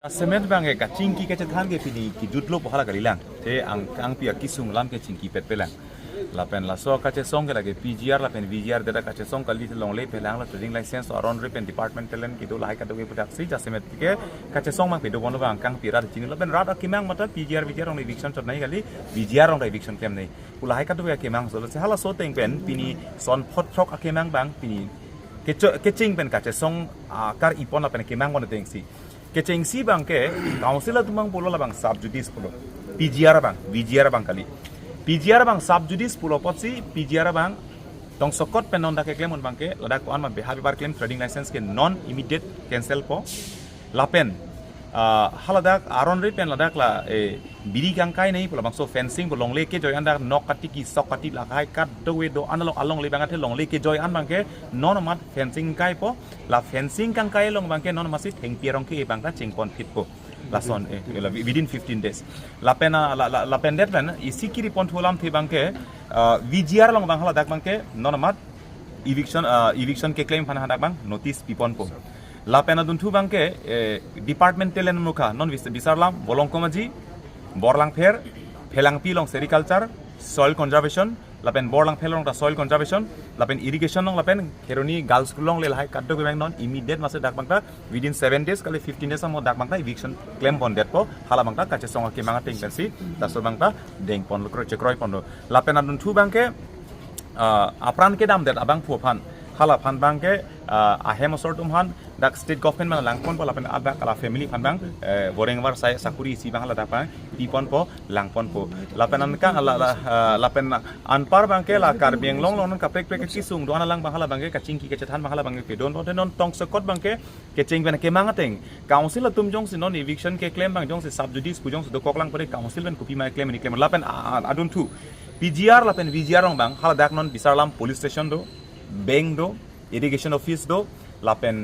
Semen bangke kachingki kecethan ke pini ki jutlo pahala kalilang te ang pia kisung lam ke chingki pet pelang lapen la so kache song ke lage PGR lapen VGR data kache song kali long le pelang la trading license around repen department telen ki do lai ka do ke putak si jasemet ke kache song mang pe do bon bang kang pira ching lapen rat akimang mata PGR VGR ong eviction chot nai kali VGR ong eviction kem nei ulai ka do ke kemang so se hala so teng pen pini son phot thok akimang bang pini keching pen kache song kar ipon lapen kemang bon teng si kecing si bang ke council tumang pulo labang sub judice pulo PGR bang VGR bang kali PGR bang sub judice pulo pot si PGR bang tong sokot penon da ke claim on bang ke ladak ko an ma behavior claim trading license ke non immediate cancel po lapen haladak aron re pen ladak la biri kang kai nei pulo bang so fencing bo long le ke joy andak nok kati ki sok kati la kai kat do we do analong along le bang athe long le ke joy an bang ke non mat fencing kai po la fencing kang kai long bang ke non masi theng pierong ke bang ta ching pon fit po la son within 15 days la pen that pen isikiri pon tholam the bang ke VGR long bang haladak bang ke non mat eviction ke claim phana hadak bang notice pipon po la pena dun thu bang ke department telen mukha non bisarlam bolongkomaji borlang pher phelang pilong sericulture soil conservation lapen borlang phelong ta soil conservation lapen irrigation long lapen kheroni girls school long le hai kaddo bang non immediate mase dak bang ta within 7 days kali 15 days mo dak bang ta eviction claim pon det po hala bang ta kache songa ke manga ting pensi ta so bang ta deng pon lo chekroi pon lo lapen adun thu bang ke apran ke dam det abang phu phan hala phan bang ke ahem asor tum han dak state government man langpon po lapen abak ala family phan bang borengwar sai sakuri si bang hala dak bang tipon po langpon po lapen an ka lapen anpar bang ke la kar beng long long ka prek ki sung do lang bang hala bang ke kaching ki ke chathan bang hala bang ke don non tong sekot bang ke ching ben ke mangateng council tum jong si non eviction ke claim bang jong si subjudice ku jong si do koklang pore council ben kupi mai claim ni claim lapen adun thu PGR lapen VGR ong bang hala dak non bisarlam police station do bank do irrigation office do lapen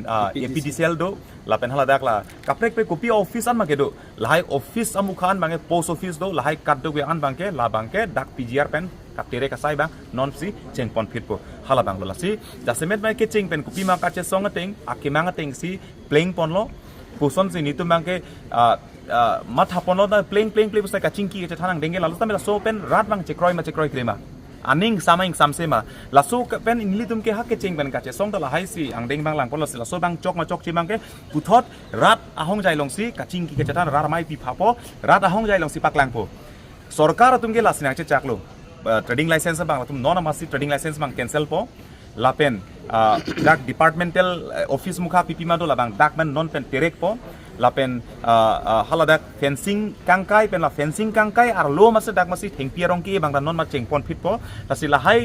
APDCL do lapen hala dak la kaprek pe kopi office an make do lahai office amukhan bange post office do lahai kat do an bange la bange dak PGR pen kaptere ka sai bang non si cheng pon fit po hala bang lo la si jasemet mai ke cheng pen kopi ma ka che song ateng akimang ateng si playing pon lo puson si nitu bange mat hapon lo da playing sa ka chingki ke thanang denge la ta mela so pen rat bang chekroi krema aning samaing samsema laso pen inlitum ke hak ke cheng ben ka che song ta la hai si ang deng bang lang pon la so bang chok chi bang ke puthot rat ahong jai long si kaching ki ke chatan rat mai pi phapo rat ahong jai long si paklang po sarkar atum ke lasina che chaklo trading license bang atum non amasi trading license bang cancel po lapen dak departmental office mukha pipi ma do la bang dak man non pen terek po lapen haladak fencing kangkai pen la fencing kangkai ar lo mase dak masi thengpiarong ki bang non ma cheng pon fit po tasi la hai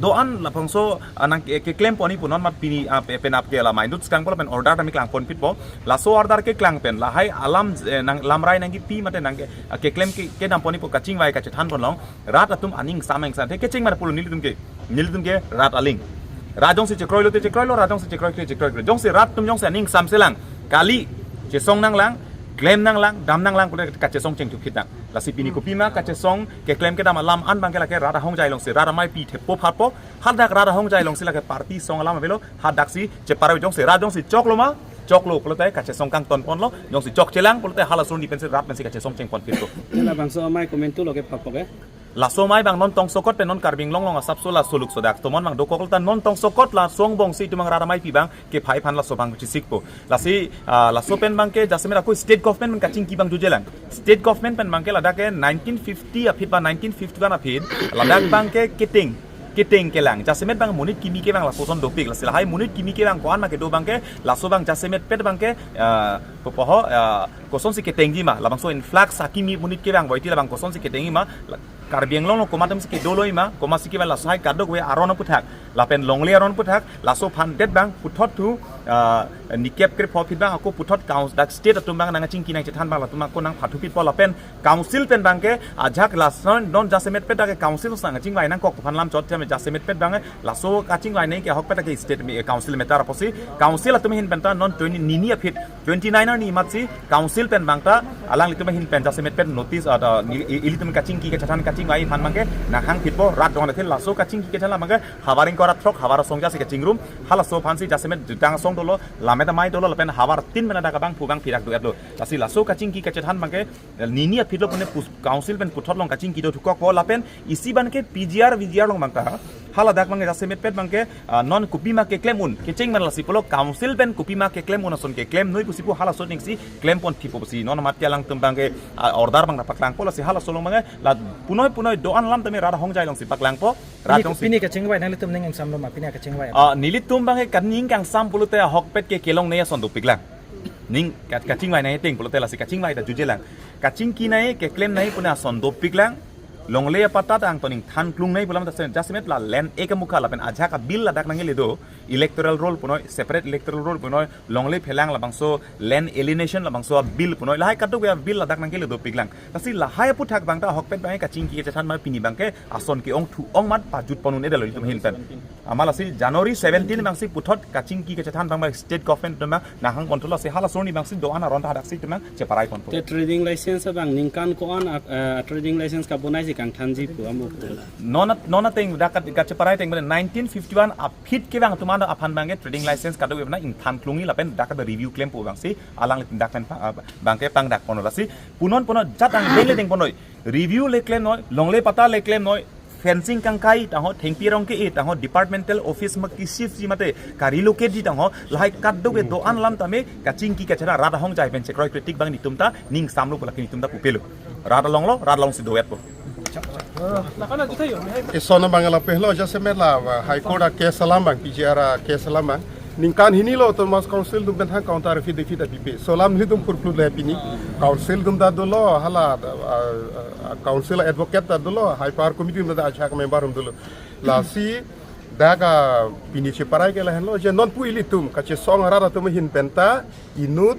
do an la phangso anang ke claim poni punon ma pini pen ap ke la mindut skang pon pen order mi klang pon fit po la so order ke klang pen la hai alam nang lamrai nang ki pi mate nang ke claim ke dam poni po kachingvai ka che than pon long rat atum aning sameng san ke cheng mar pulu nilitum ke rat aling rajong si chekroi lo rajong si chekroi jong si rat tum jong si aning sam selang kali che song nang lang claim nang lang dam nang lang pule ka che song cheng tu khit nang la si pini kopi ma ka che song ke claim ke dam alam an bang ke la ke rada hong jai long si rada mai pi the po phat po hat dak rada hong jai long si la ke party song alam velo hat dak si che parawi jong si rajong si choklo ma choklo pule tai ka che song kang ton pon lo jong si chok chelang pule tai hala sun di pensi rat pensi ka che song cheng pon fit to la bang so mai comment tu lo ke phap ke la so mai bang non tong sokot pe non karbing long long asap so la soluk sodak to mon bang do kokol ta non tong sokot la song bong si tumang rada mai pi bang ke phai phan la so bang chi sik po la si la so pen bang ke jasemera ko state government man kaching ki bang jujelang state government pen bang ke lada ke 1950 apit ba 1951 apit ladak bang ke kiteng ke lang jasemet bang munit kimi ke bang la poson dopik la silahai munit kimi ke bang koan ma ke do bang ke la so bang jasemet pet bang ke poho koson si keteng gi ma la bang so influx akimi munit ke bang boiti la bang koson si keteng gi ma karbiang long komatam si ke doloi ma komasi ke la sai kadok we aron puthak la pen longle aron puthak la so phan det bang puthot tu nikep kre profit bang ako puthot council dak state atum bang nang chingki nang chethan bang la tuma ko nang phathu pit pol la pen council pen bang ke ajak la son don jasemet pet dak council sang chingwai nang kok phan lam chot tem jasemet pet bang la so ka chingwai nei ke hok pet ke state council metar posi council atum hin pen ta non 20 nini apit 29 er ni matsi council pen bang ta alang litum hin pen jasemet pet notice ilitum ka chingki ke chethan ka kachingvai pan mangke nakhang pitpo rat dong nathil la so kaching ki kechala mangke hawaring kora throk hawara songja se kaching room hala so phansi jasemet dang song dolo lameta mai dolo lapen hawar tin mena daga bang phubang phirak du atlo lasi la so kaching ki kechan mangke ninia phitlo pune council pen puthot long kaching ki do thukok po lapen isi ban ke PGR VGR long mangta hala dak mangke jasemet pet mangke non kupima ke claim un keching man lasi polo council pen kupima ke claim un son ke claim noi pusipu hala so ningsi claim pon tipo si non mat lang tumbangke order bang paklang po lasi hala solong mangke la punoi doan lam tame rada hongjai long si paklang po ratong si pini kachingvai nang litum ning sam ma pini kachingvai nilitum bangke kaning kang sam pulute hok pet ke kelong ne son du piklang ning kachingvai nai ting pulute lasi kachingvai da jujelang kaching ki nai ke claim nai puna son do piklang longle pata tang toning than klung nai pulam ta jasmet la len ekamukha la pen aja ka bill la dak nang le do electoral roll punoi separate electoral roll punoi longle phelang la bangso land alienation la bangso bill punoi la hai katu ya bill la dak nang le do piklang tasi la hai puthak bangta hokpet bang kaching ki chathan ma pini bangke ason ki ong thu ong mat pa jut ponun edal tum hin pen amala si January 17 bangsi puthot kaching ki chathan bang state government tuma nahang control se hala soni bangsi do ana ron ta dak si tuma che parai kon te trading license bang ningkan ko on trading license ka bonai kang thanji pu amu nona teng dakat gache parai teng 1951 a fit ke bang tumanda aphan bange trading license kadu na in than klungi lapen dakat review claim pu bang si alang dak pen bangke pang dak pono lasi punon jatang dele teng ponoi review le claim noi longle pata le claim noi fencing kangkai taho thengpirong ke taho departmental office ma kisif si mate ka relocate di taho lai kaddo ke do an lam tame kaching ki kachara rada hong jai pen chekroi critic bang nitumta ning samlo pula nitumta pupelo rada long si doet po Isona bangala pehlo jase mela high court ke salam bang PGR ke salam bang ningkan hini lo Thomas council dum ben ha counter fi de fi da pipe salam li dum kurplu le pini council dum da dolo hala council advocate da dolo high power committee dum da acha ka member dum dolo la si daga pini che parai ke la hello je non pu ilitum ka che song rara tum hin penta inut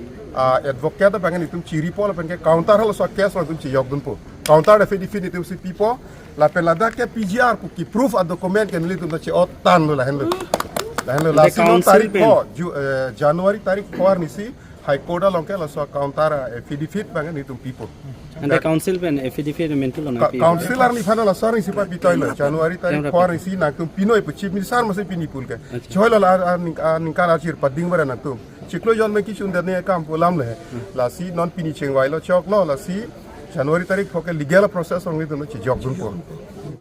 advocate da bangan itum chiri pol pen ke counter halo so case tum chi yok dum po counter da fi definitive si pipo la pelada ke PGR ku ki proof a document ke nilitum da che otan la hello la sino tarik ko January tarik 4 nisi high court long ke la so counter fit bangan itum pipo ande council pen affidavit mentul na council arni phana la sorry si pa bitoilo January tarik 4 nisi na tum pinoi pu chief minister ma se pini pul ke choilo la ningkala chir pading bara na tum chiklo jon me ki chunda ne kam polam le la si non pini chengwai lo chok lo la si January tarik phoke legal process ong ni tum chi jok dun po